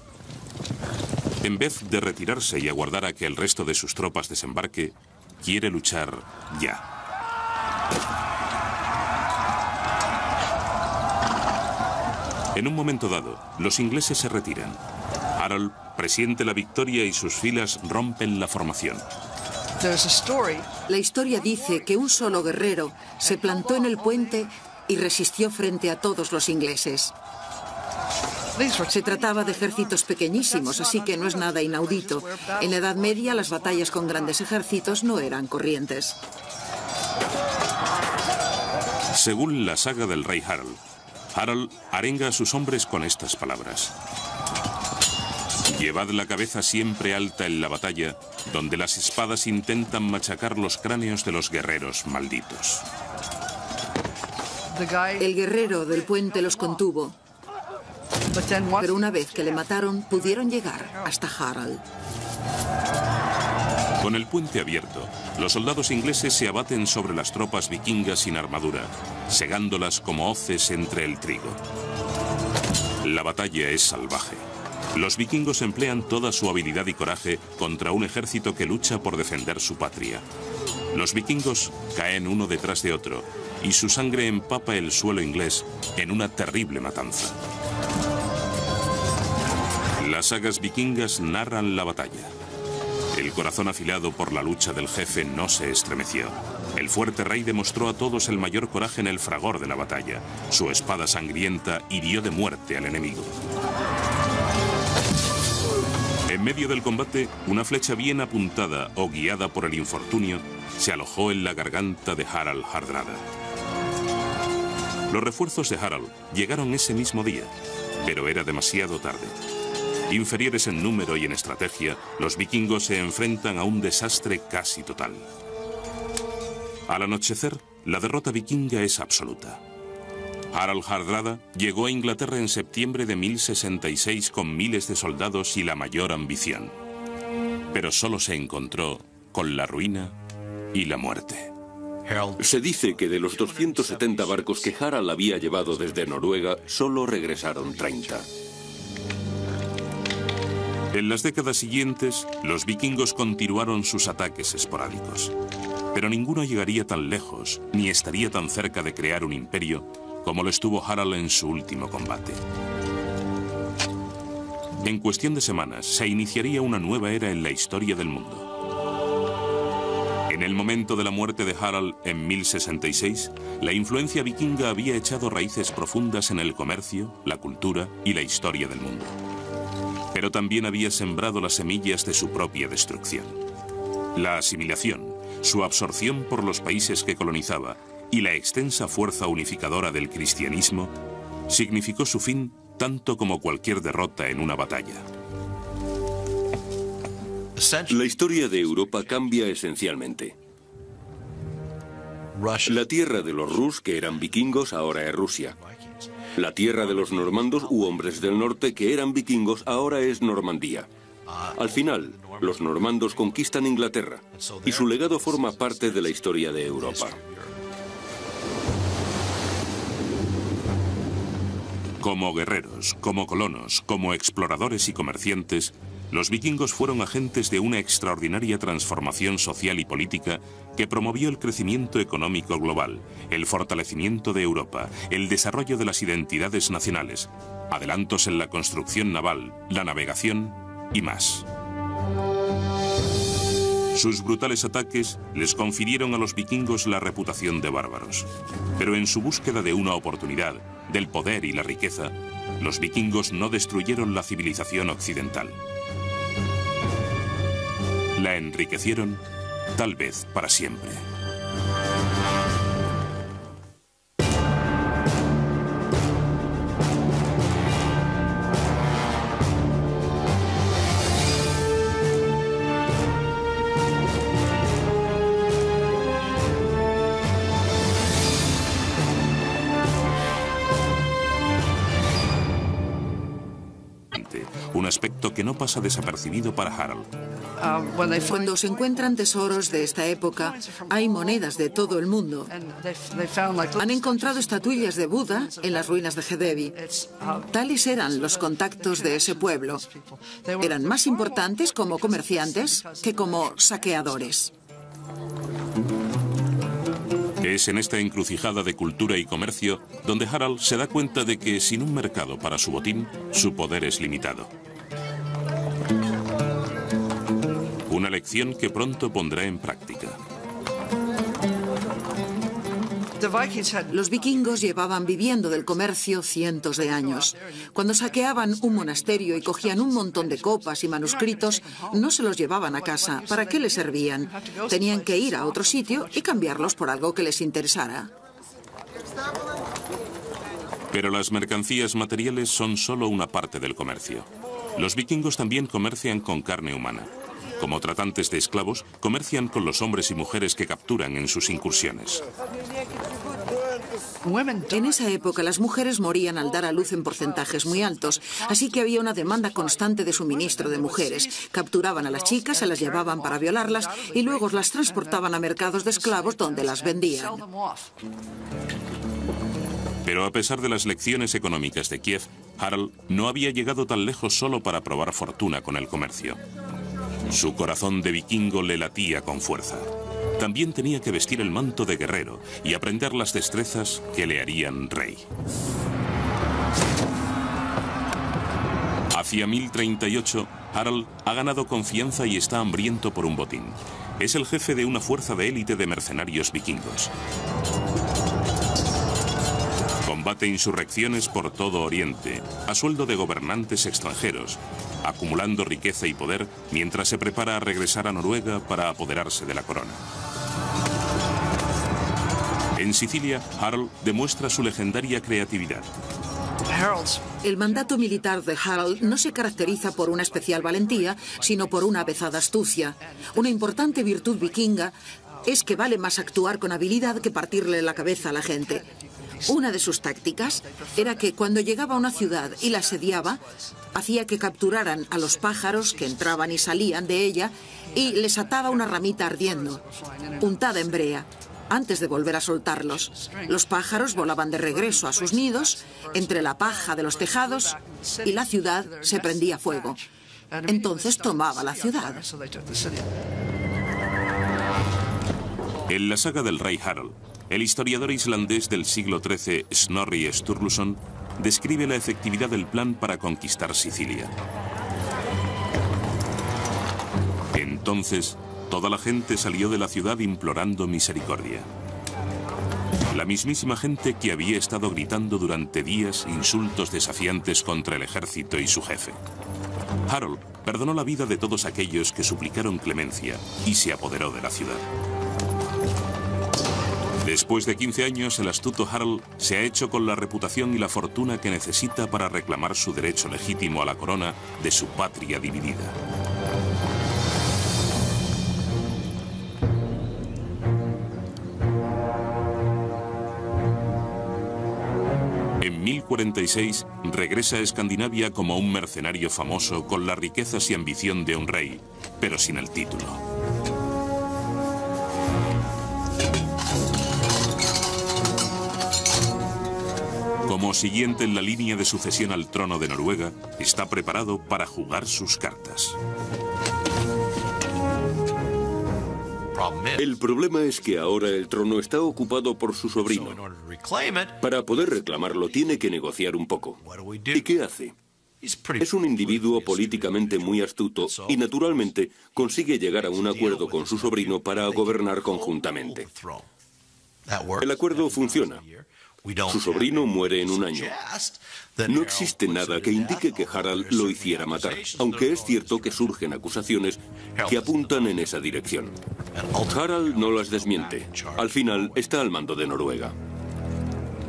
En vez de retirarse y aguardar a que el resto de sus tropas desembarque, quiere luchar ya. En un momento dado, los ingleses se retiran. Harald presiente la victoria y sus filas rompen la formación. La historia dice que un solo guerrero se plantó en el puente y resistió frente a todos los ingleses. Se trataba de ejércitos pequeñísimos, así que no es nada inaudito. En la Edad Media, las batallas con grandes ejércitos no eran corrientes. Según la saga del rey Harald, Harald arenga a sus hombres con estas palabras. Llevad la cabeza siempre alta en la batalla, donde las espadas intentan machacar los cráneos de los guerreros malditos. El guerrero del puente los contuvo, pero una vez que le mataron, pudieron llegar hasta Harald. Con el puente abierto, los soldados ingleses se abaten sobre las tropas vikingas sin armadura, segándolas como hoces entre el trigo. La batalla es salvaje. Los vikingos emplean toda su habilidad y coraje contra un ejército que lucha por defender su patria. Los vikingos caen uno detrás de otro y su sangre empapa el suelo inglés en una terrible matanza. Las sagas vikingas narran la batalla. El corazón afilado por la lucha del jefe no se estremeció. El fuerte rey demostró a todos el mayor coraje en el fragor de la batalla. Su espada sangrienta hirió de muerte al enemigo. En medio del combate, una flecha bien apuntada o guiada por el infortunio se alojó en la garganta de Harald Hardrada. Los refuerzos de Harald llegaron ese mismo día, pero era demasiado tarde. Inferiores en número y en estrategia, los vikingos se enfrentan a un desastre casi total. Al anochecer, la derrota vikinga es absoluta. Harald Hardrada llegó a Inglaterra en septiembre de 1066 con miles de soldados y la mayor ambición. Pero solo se encontró con la ruina y la muerte. Se dice que de los 270 barcos que Harald había llevado desde Noruega, solo regresaron 30. En las décadas siguientes, los vikingos continuaron sus ataques esporádicos. Pero ninguno llegaría tan lejos, ni estaría tan cerca de crear un imperio como lo estuvo Harald en su último combate. En cuestión de semanas, se iniciaría una nueva era en la historia del mundo. En el momento de la muerte de Harald en 1066, la influencia vikinga había echado raíces profundas en el comercio, la cultura y la historia del mundo. Pero también había sembrado las semillas de su propia destrucción. La asimilación, su absorción por los países que colonizaba y la extensa fuerza unificadora del cristianismo significó su fin tanto como cualquier derrota en una batalla. La historia de Europa cambia esencialmente. La tierra de los Rus, que eran vikingos, ahora es Rusia. La tierra de los normandos u hombres del norte, que eran vikingos, ahora es Normandía. Al final, los normandos conquistan Inglaterra y su legado forma parte de la historia de Europa. Como guerreros, como colonos, como exploradores y comerciantes, los vikingos fueron agentes de una extraordinaria transformación social y política que promovió el crecimiento económico global, el fortalecimiento de Europa, el desarrollo de las identidades nacionales, adelantos en la construcción naval, la navegación y más. Sus brutales ataques les confirieron a los vikingos la reputación de bárbaros. Pero en su búsqueda de una oportunidad, del poder y la riqueza, los vikingos no destruyeron la civilización occidental. La enriquecieron, tal vez para siempre. Un aspecto que no pasa desapercibido para Harald. Cuando se encuentran tesoros de esta época, hay monedas de todo el mundo. Han encontrado estatuillas de Buda en las ruinas de Hedevi. Tales eran los contactos de ese pueblo. Eran más importantes como comerciantes que como saqueadores. Es en esta encrucijada de cultura y comercio donde Harald se da cuenta de que sin un mercado para su botín, su poder es limitado. Una lección que pronto pondrá en práctica. Los vikingos llevaban viviendo del comercio cientos de años. Cuando saqueaban un monasterio y cogían un montón de copas y manuscritos, no se los llevaban a casa. ¿Para qué les servían? Tenían que ir a otro sitio y cambiarlos por algo que les interesara. Pero las mercancías materiales son solo una parte del comercio. Los vikingos también comercian con carne humana. Como tratantes de esclavos, comercian con los hombres y mujeres que capturan en sus incursiones. En esa época las mujeres morían al dar a luz en porcentajes muy altos, así que había una demanda constante de suministro de mujeres. Capturaban a las chicas, se las llevaban para violarlas y luego las transportaban a mercados de esclavos donde las vendían. Pero a pesar de las lecciones económicas de Kiev, Harald no había llegado tan lejos solo para probar fortuna con el comercio. Su corazón de vikingo le latía con fuerza. También tenía que vestir el manto de guerrero y aprender las destrezas que le harían rey. Hacia 1038, Harald ha ganado confianza y está hambriento por un botín. Es el jefe de una fuerza de élite de mercenarios vikingos. Combate insurrecciones por todo Oriente, a sueldo de gobernantes extranjeros, acumulando riqueza y poder mientras se prepara a regresar a Noruega para apoderarse de la corona. En Sicilia, Harald demuestra su legendaria creatividad. El mandato militar de Harald no se caracteriza por una especial valentía, sino por una avezada astucia. Una importante virtud vikinga es que vale más actuar con habilidad que partirle la cabeza a la gente. Una de sus tácticas era que cuando llegaba a una ciudad y la asediaba, hacía que capturaran a los pájaros que entraban y salían de ella y les ataba una ramita ardiendo, untada en brea, antes de volver a soltarlos. Los pájaros volaban de regreso a sus nidos, entre la paja de los tejados, y la ciudad se prendía fuego. Entonces tomaba la ciudad. En la saga del rey Harald, el historiador islandés del siglo XIII, Snorri Sturluson, describe la efectividad del plan para conquistar Sicilia. Entonces, toda la gente salió de la ciudad implorando misericordia. La mismísima gente que había estado gritando durante días insultos desafiantes contra el ejército y su jefe. Harald perdonó la vida de todos aquellos que suplicaron clemencia y se apoderó de la ciudad. Después de 15 años, el astuto Harald se ha hecho con la reputación y la fortuna que necesita para reclamar su derecho legítimo a la corona de su patria dividida. En 1046 regresa a Escandinavia como un mercenario famoso con las riquezas y ambición de un rey, pero sin el título. Como siguiente en la línea de sucesión al trono de Noruega, está preparado para jugar sus cartas. El problema es que ahora el trono está ocupado por su sobrino. Para poder reclamarlo tiene que negociar un poco. ¿Y qué hace? Es un individuo políticamente muy astuto y naturalmente consigue llegar a un acuerdo con su sobrino para gobernar conjuntamente. El acuerdo funciona. Su sobrino muere en un año. No existe nada que indique que Harald lo hiciera matar, aunque es cierto que surgen acusaciones que apuntan en esa dirección. Harald no las desmiente. Al final está al mando de Noruega.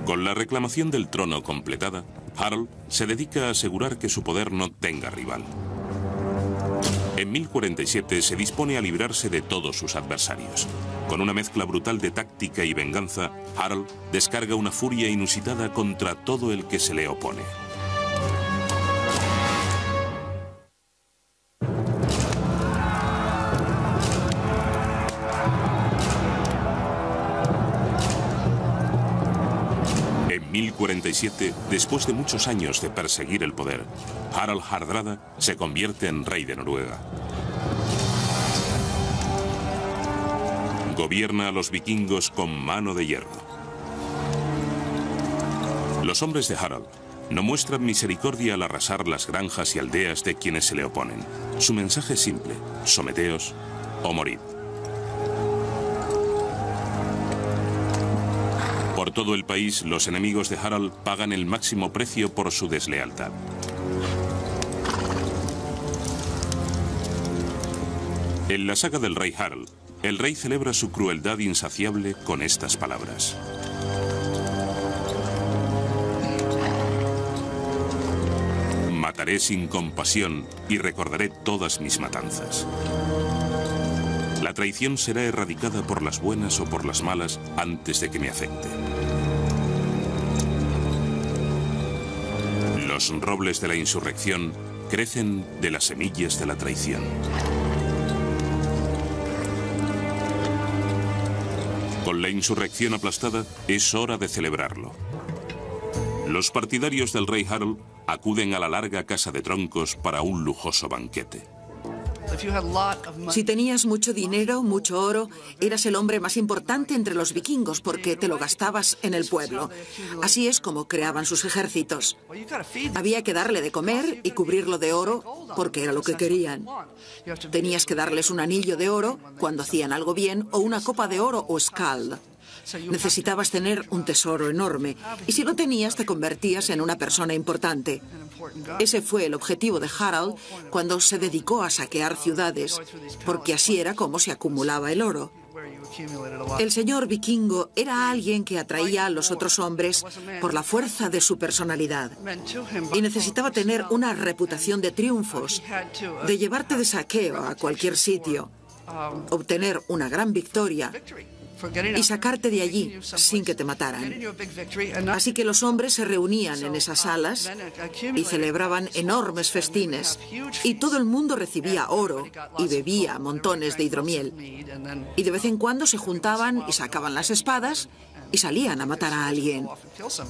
Con la reclamación del trono completada, Harald se dedica a asegurar que su poder no tenga rival. En 1047 se dispone a librarse de todos sus adversarios. Con una mezcla brutal de táctica y venganza, Harald descarga una furia inusitada contra todo el que se le opone. En 1047, después de muchos años de perseguir el poder, Harald Hardrada se convierte en rey de Noruega. Gobierna a los vikingos con mano de hierro. Los hombres de Harald no muestran misericordia al arrasar las granjas y aldeas de quienes se le oponen. Su mensaje es simple: someteos o morid. Por todo el país, los enemigos de Harald pagan el máximo precio por su deslealtad. En la saga del rey Harald, el rey celebra su crueldad insaciable con estas palabras: mataré Mataré sin compasión y recordaré todas mis matanzas. La traición será erradicada por las buenas o por las malas antes de que me afecte. Los robles de la insurrección crecen de las semillas de la traición. Con la insurrección aplastada, es hora de celebrarlo. Los partidarios del rey Harold acuden a la larga casa de troncos para un lujoso banquete. Si tenías mucho dinero, mucho oro, eras el hombre más importante entre los vikingos porque te lo gastabas en el pueblo. Así es como creaban sus ejércitos. Había que darle de comer y cubrirlo de oro porque era lo que querían. Tenías que darles un anillo de oro cuando hacían algo bien o una copa de oro o skald. Necesitabas tener un tesoro enorme y si lo tenías te convertías en una persona importante. Ese fue el objetivo de Harald cuando se dedicó a saquear ciudades, porque así era como se acumulaba el oro. El señor vikingo era alguien que atraía a los otros hombres por la fuerza de su personalidad y necesitaba tener una reputación de triunfos, de llevarte de saqueo a cualquier sitio, obtener una gran victoria y sacarte de allí sin que te mataran. Así que los hombres se reunían en esas salas y celebraban enormes festines y todo el mundo recibía oro y bebía montones de hidromiel. Y de vez en cuando se juntaban y sacaban las espadas y salían a matar a alguien.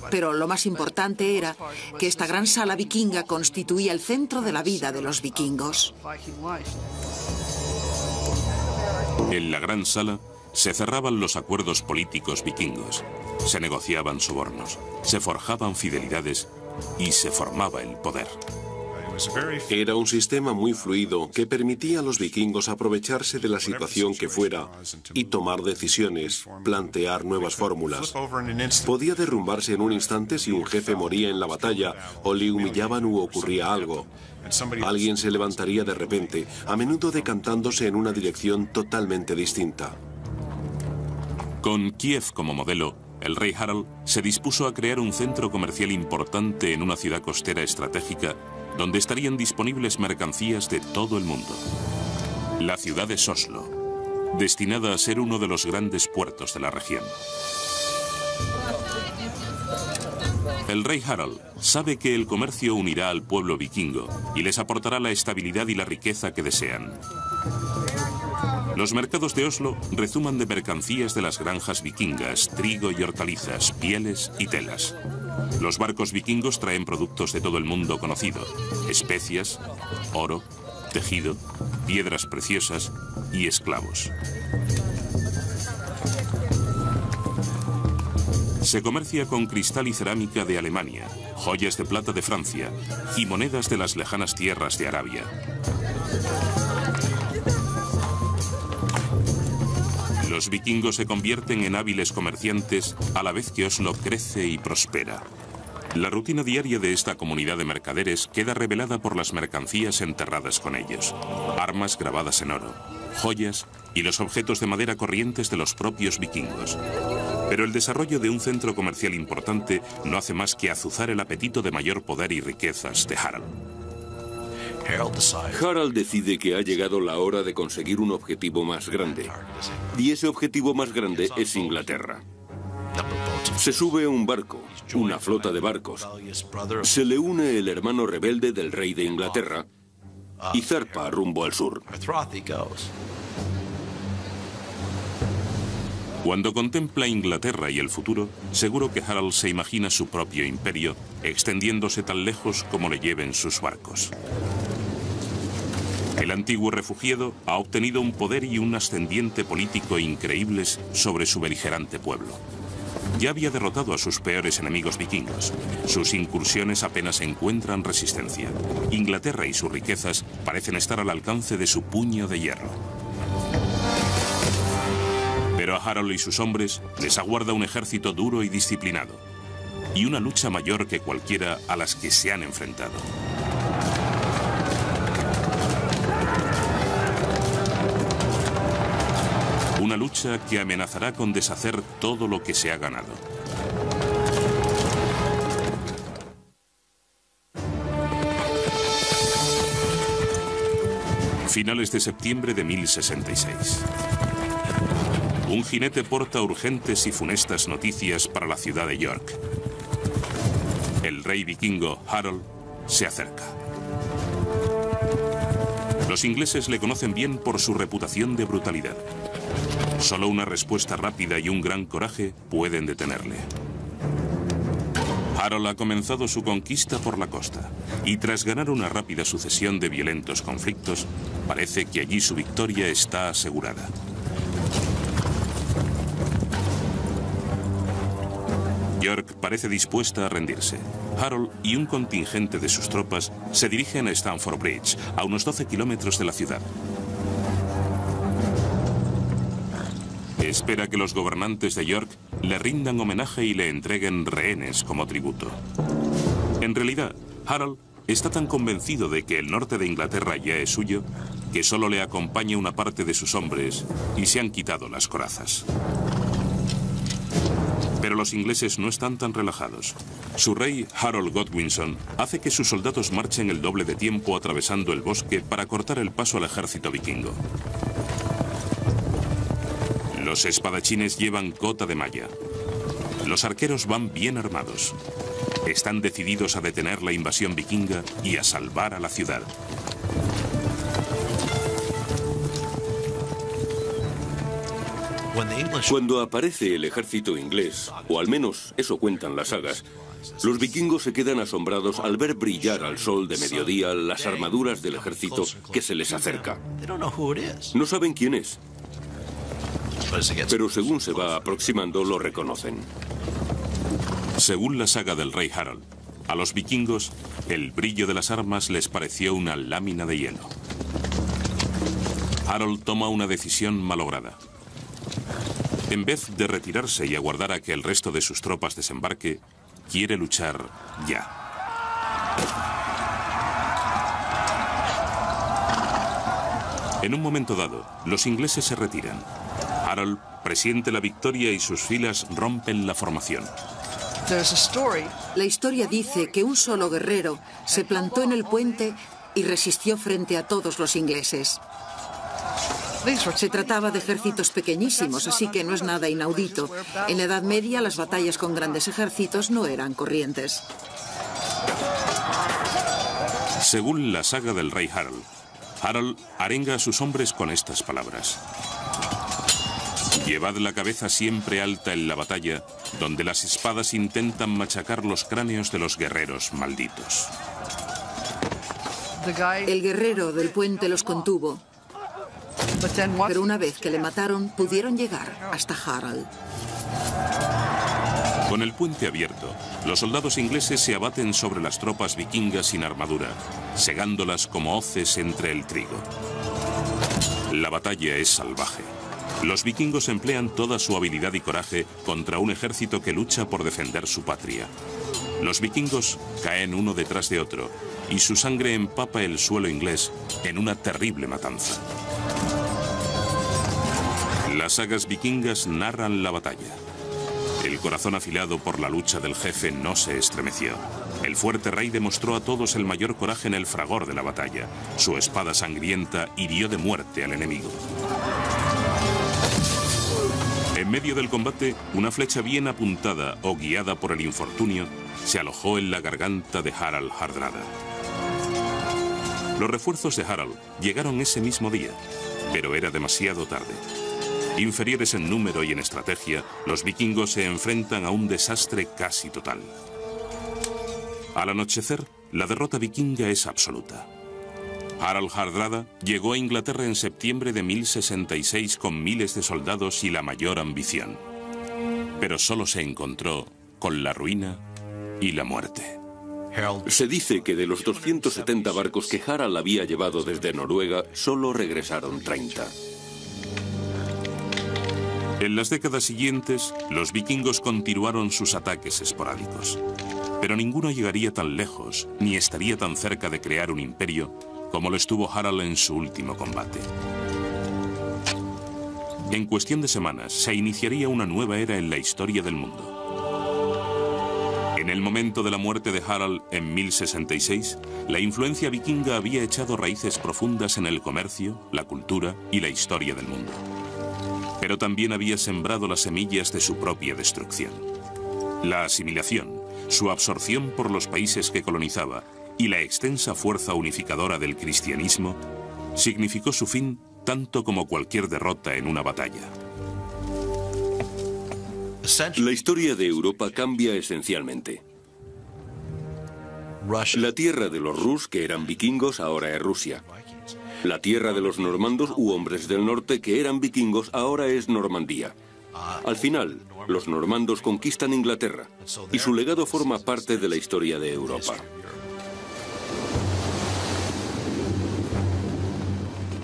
Pero lo más importante era que esta gran sala vikinga constituía el centro de la vida de los vikingos. En la gran sala se cerraban los acuerdos políticos vikingos, se negociaban sobornos, se forjaban fidelidades y se formaba el poder. Era un sistema muy fluido que permitía a los vikingos aprovecharse de la situación que fuera y tomar decisiones, plantear nuevas fórmulas. Podía derrumbarse en un instante si un jefe moría en la batalla o le humillaban u ocurría algo. Alguien se levantaría de repente, a menudo decantándose en una dirección totalmente distinta. Con Kiev como modelo, el rey Harald se dispuso a crear un centro comercial importante en una ciudad costera estratégica donde estarían disponibles mercancías de todo el mundo. La ciudad es Oslo, destinada a ser uno de los grandes puertos de la región. El rey Harald sabe que el comercio unirá al pueblo vikingo y les aportará la estabilidad y la riqueza que desean. Los mercados de Oslo rezuman de mercancías de las granjas vikingas, trigo y hortalizas, pieles y telas. Los barcos vikingos traen productos de todo el mundo conocido: especias, oro, tejido, piedras preciosas y esclavos. Se comercia con cristal y cerámica de Alemania, joyas de plata de Francia y monedas de las lejanas tierras de Arabia. Los vikingos se convierten en hábiles comerciantes a la vez que Oslo crece y prospera. La rutina diaria de esta comunidad de mercaderes queda revelada por las mercancías enterradas con ellos: armas grabadas en oro, joyas y los objetos de madera corrientes de los propios vikingos. Pero el desarrollo de un centro comercial importante no hace más que azuzar el apetito de mayor poder y riquezas de Harald. Harald decide que ha llegado la hora de conseguir un objetivo más grande. Y ese objetivo más grande es Inglaterra. Se sube a un barco, una flota de barcos. Se le une el hermano rebelde del rey de Inglaterra y zarpa rumbo al sur. Cuando contempla Inglaterra y el futuro, seguro que Harald se imagina su propio imperio extendiéndose tan lejos como le lleven sus barcos. El antiguo refugiado ha obtenido un poder y un ascendiente político increíbles sobre su beligerante pueblo. Ya había derrotado a sus peores enemigos vikingos. Sus incursiones apenas encuentran resistencia. Inglaterra y sus riquezas parecen estar al alcance de su puño de hierro. Pero a Harald y sus hombres les aguarda un ejército duro y disciplinado, y una lucha mayor que cualquiera a las que se han enfrentado. Una lucha que amenazará con deshacer todo lo que se ha ganado. Finales de septiembre de 1066. Un jinete porta urgentes y funestas noticias para la ciudad de York. El rey vikingo Harold se acerca. Los ingleses le conocen bien por su reputación de brutalidad. Solo una respuesta rápida y un gran coraje pueden detenerle. Harold ha comenzado su conquista por la costa y tras ganar una rápida sucesión de violentos conflictos, parece que allí su victoria está asegurada. York parece dispuesta a rendirse. Harold y un contingente de sus tropas se dirigen a Stamford Bridge, a unos 12 kilómetros de la ciudad. Espera que los gobernantes de York le rindan homenaje y le entreguen rehenes como tributo. En realidad, Harold está tan convencido de que el norte de Inglaterra ya es suyo, que solo le acompaña una parte de sus hombres y se han quitado las corazas. Pero los ingleses no están tan relajados. Su rey, Harold Godwinson, hace que sus soldados marchen el doble de tiempo atravesando el bosque para cortar el paso al ejército vikingo. Los espadachines llevan cota de malla. Los arqueros van bien armados. Están decididos a detener la invasión vikinga y a salvar a la ciudad. Cuando aparece el ejército inglés, o al menos eso cuentan las sagas, los vikingos se quedan asombrados al ver brillar al sol de mediodía las armaduras del ejército que se les acerca. No saben quién es, pero según se va aproximando lo reconocen. Según la saga del rey Harold, a los vikingos el brillo de las armas les pareció una lámina de hielo. Harold toma una decisión malograda. En vez de retirarse y aguardar a que el resto de sus tropas desembarque, quiere luchar ya. En un momento dado, los ingleses se retiran. Harold presiente la victoria y sus filas rompen la formación. La historia dice que un solo guerrero se plantó en el puente y resistió frente a todos los ingleses. Se trataba de ejércitos pequeñísimos, así que no es nada inaudito. En la Edad Media, las batallas con grandes ejércitos no eran corrientes. Según la saga del rey Harold, Harold arenga a sus hombres con estas palabras. Llevad la cabeza siempre alta en la batalla, donde las espadas intentan machacar los cráneos de los guerreros malditos. El guerrero del puente los contuvo. Pero una vez que le mataron, pudieron llegar hasta Harold. Con el puente abierto, los soldados ingleses se abaten sobre las tropas vikingas sin armadura, segándolas como hoces entre el trigo. La batalla es salvaje. Los vikingos emplean toda su habilidad y coraje contra un ejército que lucha por defender su patria. Los vikingos caen uno detrás de otro y su sangre empapa el suelo inglés en una terrible matanza. Las sagas vikingas narran la batalla. El corazón afilado por la lucha del jefe no se estremeció. El fuerte rey demostró a todos el mayor coraje en el fragor de la batalla. Su espada sangrienta hirió de muerte al enemigo. En medio del combate, una flecha bien apuntada o guiada por el infortunio se alojó en la garganta de Harald Hardrada. Los refuerzos de Harald llegaron ese mismo día, pero era demasiado tarde. Inferiores en número y en estrategia, los vikingos se enfrentan a un desastre casi total. Al anochecer, la derrota vikinga es absoluta. Harald Hardrada llegó a Inglaterra en septiembre de 1066 con miles de soldados y la mayor ambición. Pero solo se encontró con la ruina y la muerte. Se dice que de los 270 barcos que Harald había llevado desde Noruega, solo regresaron 30. En las décadas siguientes, los vikingos continuaron sus ataques esporádicos. Pero ninguno llegaría tan lejos, ni estaría tan cerca de crear un imperio como lo estuvo Harald en su último combate. En cuestión de semanas, se iniciaría una nueva era en la historia del mundo. En En el momento de la muerte de Harald en 1066, la influencia vikinga había echado raíces profundas en el comercio, la cultura y la historia del mundo. Pero también había sembrado las semillas de su propia destrucción. La asimilación, su absorción por los países que colonizaba y la extensa fuerza unificadora del cristianismo significó su fin tanto como cualquier derrota en una batalla. La historia de Europa cambia esencialmente. La tierra de los Rus, que eran vikingos, ahora es Rusia. La tierra de los normandos u hombres del norte, que eran vikingos, ahora es Normandía. Al final, los normandos conquistan Inglaterra y su legado forma parte de la historia de Europa.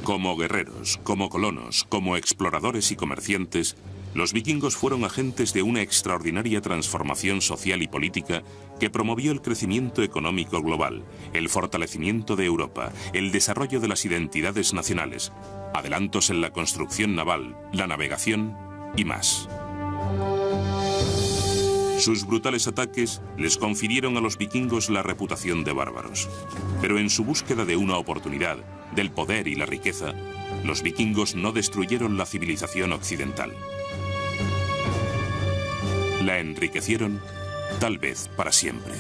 Como guerreros, como colonos, como exploradores y comerciantes, los vikingos fueron agentes de una extraordinaria transformación social y política que promovió el crecimiento económico global, el fortalecimiento de Europa, el desarrollo de las identidades nacionales, adelantos en la construcción naval, la navegación y más. Sus brutales ataques les confirieron a los vikingos la reputación de bárbaros. Pero en su búsqueda de una oportunidad, del poder y la riqueza, los vikingos no destruyeron la civilización occidental. La enriquecieron, tal vez para siempre.